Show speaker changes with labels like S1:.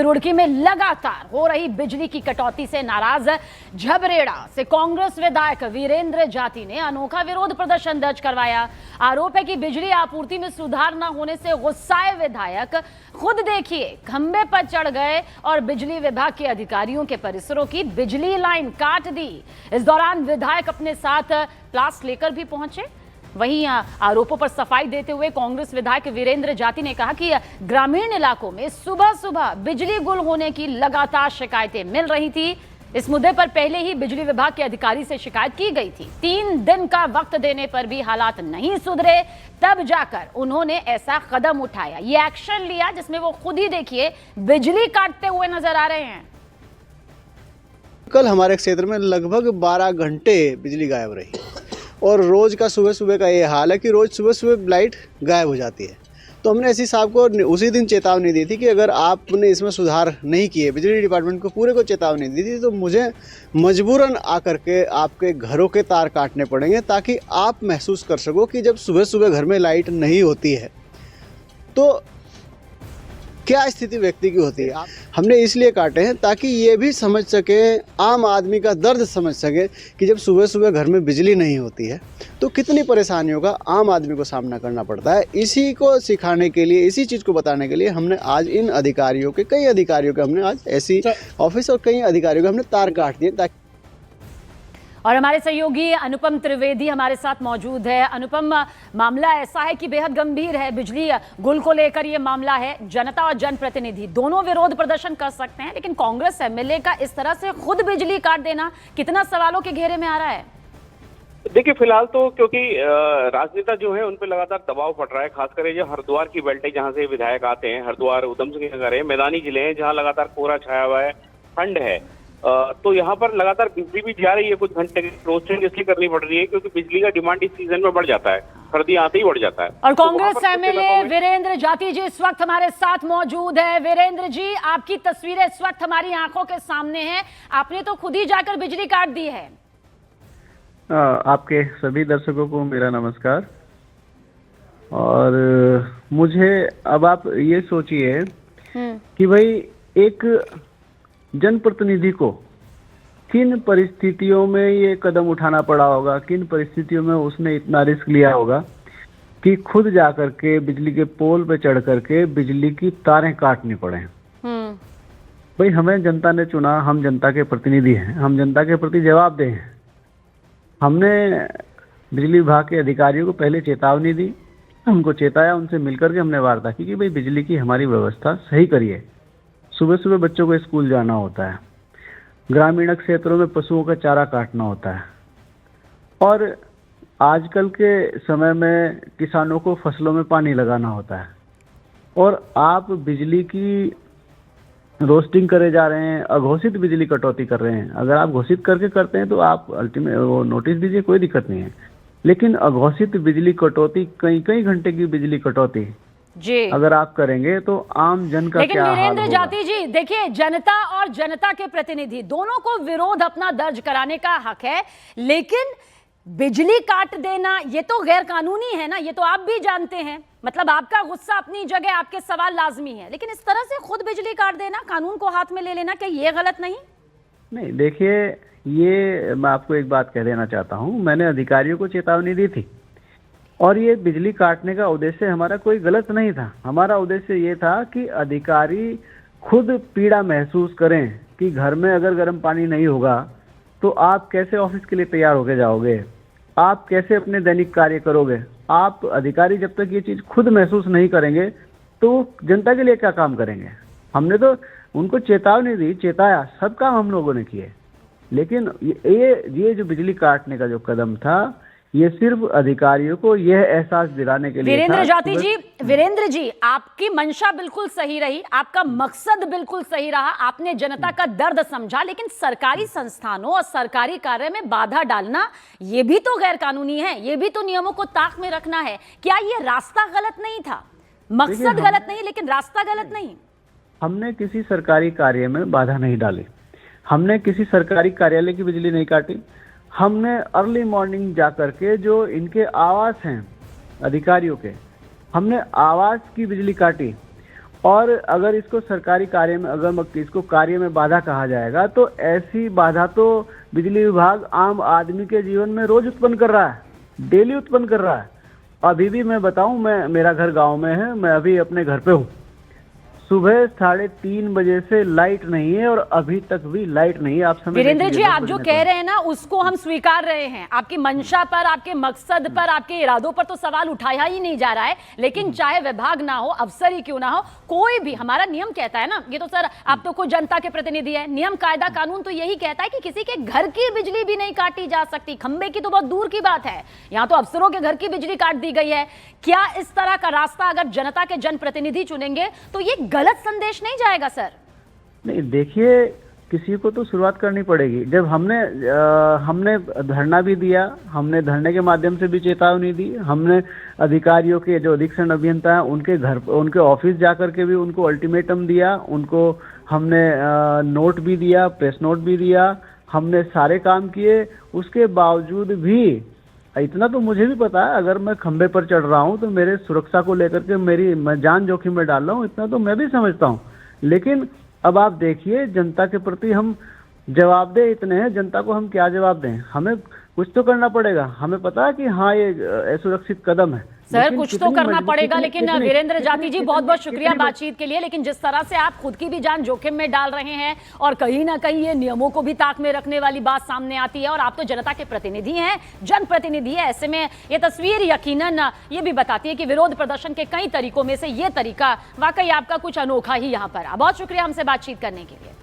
S1: रुड़की में लगातार हो रही बिजली की कटौती से नाराज झबरेड़ा से कांग्रेस विधायक वीरेंद्र जाति ने अनोखा विरोध प्रदर्शन दर्ज करवाया। आरोप है कि बिजली आपूर्ति में सुधार न होने से गुस्साए विधायक खुद देखिए खंबे पर चढ़ गए और बिजली विभाग के अधिकारियों के परिसरों की बिजली लाइन काट दी। इस दौरान विधायक अपने साथ प्लास लेकर भी पहुंचे। वहीं आरोपों पर सफाई देते हुए कांग्रेस विधायक वीरेंद्र जाति ने कहा कि ग्रामीण इलाकों में सुबह सुबह बिजली गुल होने की लगातार शिकायतें मिल रही थी। इस मुद्दे पर पहले ही बिजली विभाग के अधिकारी से शिकायत की गई थी। 3 दिन का वक्त देने पर भी हालात नहीं सुधरे, तब जाकर उन्होंने ऐसा कदम उठाया, ये एक्शन लिया जिसमें वो खुद ही देखिए बिजली काटते हुए नजर आ रहे हैं।
S2: कल हमारे क्षेत्र में लगभग 12 घंटे बिजली गायब रही और रोज़ का सुबह सुबह का ये हाल है कि रोज़ सुबह सुबह लाइट गायब हो जाती है। तो हमने एसई साहब को उसी दिन चेतावनी दी थी कि अगर आपने इसमें सुधार नहीं किए, बिजली डिपार्टमेंट को पूरे को चेतावनी दी थी, तो मुझे मजबूरन आकर के आपके घरों के तार काटने पड़ेंगे ताकि आप महसूस कर सको कि जब सुबह सुबह घर में लाइट नहीं होती है तो क्या स्थिति व्यक्ति की होती है। हमने इसलिए काटे हैं ताकि ये भी समझ सके, आम आदमी का दर्द समझ सके कि जब सुबह सुबह घर में बिजली नहीं होती है तो कितनी परेशानियों का आम आदमी को सामना करना पड़ता है। इसी को सिखाने के लिए, इसी चीज़ को बताने के लिए हमने आज इन अधिकारियों के, कई अधिकारियों के हमने आज एसई ऑफिस और कई अधिकारियों के हमने तार काट दिए ताकि।
S1: और हमारे सहयोगी अनुपम त्रिवेदी हमारे साथ मौजूद है। अनुपम, मामला ऐसा है कि बेहद गंभीर है, बिजली गुल को लेकर ये मामला है। जनता और जनप्रतिनिधि दोनों विरोध प्रदर्शन कर सकते हैं, लेकिन कांग्रेस एमएलए का इस तरह से खुद बिजली काट देना कितना सवालों के घेरे में आ रहा है?
S3: देखिए, फिलहाल तो क्योंकि राजनेता जो है उन पर लगातार दबाव पड़ रहा है, खासकर जो हरिद्वार की बेल्ट है जहाँ से विधायक आते हैं, हरिद्वार, उधम सिंह नगर है, मैदानी जिले हैं जहाँ लगातार कोहरा छाया हुआ है, ठंड है, तो यहाँ पर लगातार बिजली भी जा रही है। कुछ घंटे की रोस्टिंग इसलिए करनी पड़ रही है क्योंकि बिजली का डिमांड इस सीजन में बढ़ जाता है, सर्दी आते ही बढ़ जाता है।
S1: और कांग्रेस एमएलए वीरेंद्र जाति जी इस वक्त हमारे साथ मौजूद है। वीरेंद्र जी, आपकी तस्वीरें इस वक्त हमारी आंखों के सामने हैं। आपने तो खुद ही जाकर बिजली काट दी है।
S4: आपके सभी दर्शकों को मेरा नमस्कार। और मुझे अब आप ये सोचिए कि भाई एक जनप्रतिनिधि को किन परिस्थितियों में ये कदम उठाना पड़ा होगा, किन परिस्थितियों में उसने इतना रिस्क लिया होगा कि खुद जाकर के बिजली के पोल पे चढ़ करके बिजली की तारें काटनी पड़े। भाई, हमें जनता ने चुना, हम जनता के प्रतिनिधि हैं, हम जनता के प्रति जवाबदेह हैं। हमने बिजली विभाग के अधिकारियों को पहले चेतावनी दी, उनको चेताया, उनसे मिलकर के हमने वार्ता की कि भाई बिजली की हमारी व्यवस्था सही करिए। सुबह सुबह बच्चों को स्कूल जाना होता है, ग्रामीण क्षेत्रों में पशुओं का चारा काटना होता है, और आजकल के समय में किसानों को फसलों में पानी लगाना होता है, और आप बिजली की रोस्टिंग करे जा रहे हैं, अघोषित बिजली कटौती कर रहे हैं। अगर आप घोषित करके करते हैं तो आप अल्टीमेट वो नोटिस दीजिए, कोई दिक्कत नहीं है, लेकिन अघोषित बिजली कटौती, कई घंटे की बिजली कटौती
S1: जी
S4: अगर आप करेंगे तो आम जन का क्या हाल होगा।
S1: वीरेंद्र जाति जी, देखिए, जनता और जनता के प्रतिनिधि दोनों को विरोध अपना दर्ज कराने का हक है, लेकिन बिजली काट देना ये तो गैर कानूनी है ना, ये तो आप भी जानते हैं। मतलब आपका गुस्सा अपनी जगह, आपके सवाल लाजमी है, लेकिन इस तरह से खुद बिजली काट देना, कानून को हाथ में ले लेना, क्या ये गलत नहीं?
S4: नहीं, देखिए, ये मैं आपको एक बात कह देना चाहता हूँ। मैंने अधिकारियों को चेतावनी दी थी और ये बिजली काटने का उद्देश्य हमारा कोई गलत नहीं था। हमारा उद्देश्य ये था कि अधिकारी खुद पीड़ा महसूस करें कि घर में अगर गर्म पानी नहीं होगा तो आप कैसे ऑफिस के लिए तैयार होके जाओगे, आप कैसे अपने दैनिक कार्य करोगे। आप अधिकारी जब तक ये चीज़ खुद महसूस नहीं करेंगे तो जनता के लिए क्या काम करेंगे। हमने तो उनको चेतावनी दी, चेताया, सब काम हम लोगों ने किए, लेकिन ये जो बिजली काटने का जो कदम था ये सिर्फ अधिकारियों को यह एहसास दिलाने के लिए।
S1: वीरेंद्र जी, आपकी मंशा बिल्कुल सही रही, आपका मकसद बिल्कुल सही रहा, आपने जनता का दर्द समझा, लेकिन सरकारी संस्थानों और सरकारी कार्य में बाधा डालना ये भी तो गैर कानूनी है, ये भी तो नियमों को ताक में रखना है। क्या ये रास्ता गलत नहीं था? मकसद गलत नहीं, लेकिन रास्ता गलत नहीं।
S4: हमने किसी सरकारी कार्य में बाधा नहीं डाली, हमने किसी सरकारी कार्यालय की बिजली नहीं काटी। हमने अर्ली मॉर्निंग जाकर के जो इनके आवास हैं अधिकारियों के, हमने आवास की बिजली काटी और अगर इसको सरकारी कार्य में, अगर इसको कार्य में बाधा कहा जाएगा, तो ऐसी बाधा तो बिजली विभाग आम आदमी के जीवन में रोज उत्पन्न कर रहा है, डेली उत्पन्न कर रहा है। अभी भी मैं बताऊं, मेरा घर गांव में है, मैं अभी अपने घर पे हूँ। सुबह 3:30 बजे से लाइट नहीं है और अभी तक भी लाइट नहीं है। आप समझ
S1: वीरेंद्र जी, आप जो कह रहे हैं ना उसको हम स्वीकार रहे हैं। आपकी मंशा पर, आपके मकसद पर, आपके इरादों पर तो सवाल उठाया ही नहीं जा रहा है, लेकिन चाहे विभाग ना हो, अफसर ही क्यों ना हो, कोई भी, हमारा नियम कहता है ना, ये तो सर आप तो कोई जनता के प्रतिनिधि है, नियम कायदा कानून तो यही कहता है कि किसी के घर की बिजली भी नहीं काटी जा सकती। खंबे की तो बहुत दूर की बात है, यहाँ तो अफसरों के घर की बिजली काट दी गई है। क्या इस तरह का रास्ता अगर जनता के जनप्रतिनिधि चुनेंगे तो ये गलत संदेश नहीं जाएगा सर?
S4: नहीं, देखिए, किसी को तो शुरुआत करनी पड़ेगी। जब हमने धरना भी दिया, हमने धरने के माध्यम से भी चेतावनी दी, हमने अधिकारियों के, जो अधीक्षण अभियंता हैं, उनके घर, उनके ऑफिस जाकर के भी उनको अल्टीमेटम दिया, उनको हमने नोट भी दिया, प्रेस नोट भी दिया, हमने सारे काम किए। उसके बावजूद भी, इतना तो मुझे भी पता है, अगर मैं खंबे पर चढ़ रहा हूँ तो मेरे सुरक्षा को लेकर के मैं जान जोखिम में डाल रहा हूँ, इतना तो मैं भी समझता हूँ। लेकिन अब आप देखिए, जनता के प्रति हम जवाबदेह इतने हैं, जनता को हम क्या जवाब दें? हमें कुछ तो करना पड़ेगा। हमें पता है कि हाँ, ये असुरक्षित कदम है,
S1: सर कुछ तो करना पड़ेगा। लेकिन वीरेंद्र जाती जी, बहुत बहुत शुक्रिया बातचीत के लिए। लेकिन जिस तरह से आप खुद की भी जान जोखिम में डाल रहे हैं और कहीं ना कहीं ये नियमों को भी ताक में रखने वाली बात सामने आती है, और आप तो जनता के प्रतिनिधि हैं, जनप्रतिनिधि है, ऐसे में ये तस्वीर यकीनन ये भी बताती है कि विरोध प्रदर्शन के कई तरीकों में से ये तरीका वाकई आपका कुछ अनोखा ही यहाँ पर। बहुत शुक्रिया हमसे बातचीत करने के लिए।